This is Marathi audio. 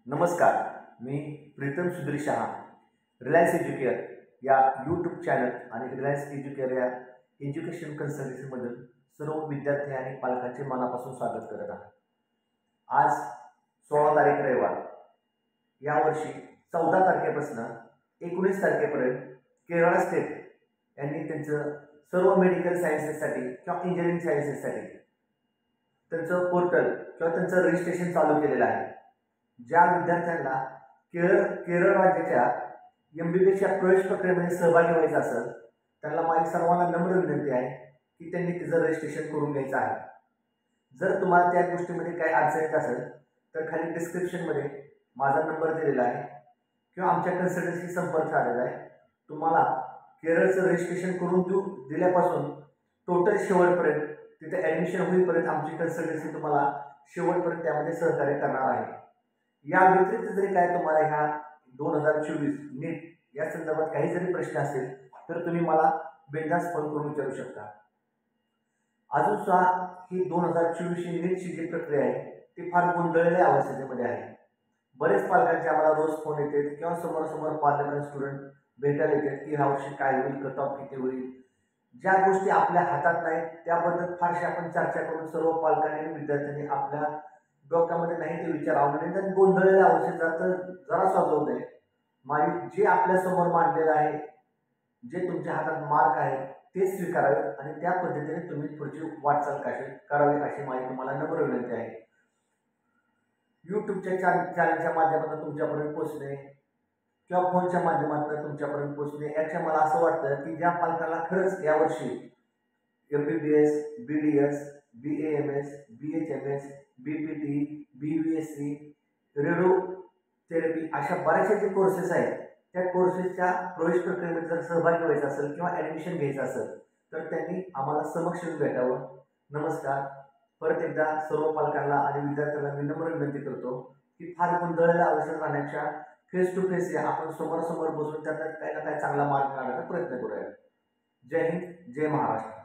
नमस्कार, मी प्रीतम सुधीर शहा, रिलायन्स एज्युकेअर या यूट्यूब चॅनल आणि रिलायन्स एज्युकेअर या एज्युकेशन कन्सल्टन्सीमधून सर्व विद्यार्थी आणि पालकांचे मनापासून स्वागत करत आहे। आज 16 तारीख रविवार, यावर्षी 14 तारखेपासून 19 तारखेपर्यंत केरळ स्टेट यांनी त्यांचं सर्व मेडिकल सायन्सेससाठी किंवा इंजिनिअरिंग सायन्सेससाठी त्यांचं पोर्टल किंवा त्यांचं रजिस्ट्रेशन चालू केलेलं आहे। ज्या विद्यार्थ्यांना केरळ राज्याच्या MBBS या प्रवेश प्रक्रियेमध्ये सहभागी व्हायचं असेल त्यांना माझी सर्वांना नम्र विनंती आहे की त्यांनी त्याचं रजिस्ट्रेशन करून घ्यायचं आहे। जर तुम्हाला त्या गोष्टीमध्ये काही अडचण येत असेल तर खाली डिस्क्रिप्शनमध्ये माझा नंबर दिलेला आहे किंवा आमच्या कन्सल्टन्सीशी संपर्क साधलेला आहे। तुम्हाला केरळचं रजिस्ट्रेशन करून दिल्यापासून टोटल शेवटपर्यंत तिथे ॲडमिशन होईपर्यंत आमची कन्सल्टन्सी तुम्हाला शेवटपर्यंत त्यामध्ये सहकार्य करणार आहे। या व्यतिरिक्त जरी काय तुम्हाला ह्या 2024 नीट या संदर्भात काही जरी प्रश्न असेल तर तुम्ही मला बिनधास्त फोन करून विचारू शकता। अजून सुद्धा ही 2024 नीटची जी प्रक्रिया आहे ती फार गोंधळलेल्या अवस्थेमध्ये आहे। बरेच पालकांचे आम्हाला रोज फोन येतात किंवा समोरासमोर पार्लमेंट स्टुडंट भेटायला येतात की ह्या वर्षी काय होईल, कट ऑफ किती होईल। ज्या गोष्टी आपल्या हातात नाहीत त्याबद्दल फारशी आपण चर्चा करून सर्व पालकांनी आणि विद्यार्थ्यांनी आपल्या डोक्यामध्ये नाही ते विचार आवडले तर गोंधळलेल्या अवस्थेत जरा स्वागत आहे। माझी जे आपल्या समोर मांडलेलं आहे, जे तुमच्या हातात मार्क आहे ते स्वीकारावे आणि त्या पद्धतीने तुम्ही पुढची वाटचाल करावी अशी माझी तुम्हाला नम्र विनंती आहे। यूट्यूबच्या चॅनलच्या माध्यमातून तुमच्यापर्यंत पोहोचणे किंवा फोनच्या माध्यमातून तुमच्यापर्यंत पोहोचणे याच्या मला असं वाटतं की ज्या पालकांना खरंच यावर्षी MBBS, BDS, BAMS, BHMS, BPT, BVSC, radiotherapy अशा बऱ्याचशा जे कोर्सेस आहेत त्या कोर्सेसच्या प्रवेश प्रक्रियेमध्ये जर सहभागी व्हायचं असेल किंवा ॲडमिशन घ्यायचं असेल तर त्यांनी आम्हाला समक्ष येऊन भेटावं। नमस्कार, परत एकदा सर्व पालकांना आणि विद्यार्थ्यांना मी नम्र विनंती करतो की फार गोंधळलेल्या अवस्थेत राहण्याच्या फेस टू फेस या आपण समोरासमोर बसून त्यात काही ना काही चांगला मार्ग काढण्याचा प्रयत्न करूया। जय हिंद, जय महाराष्ट्र।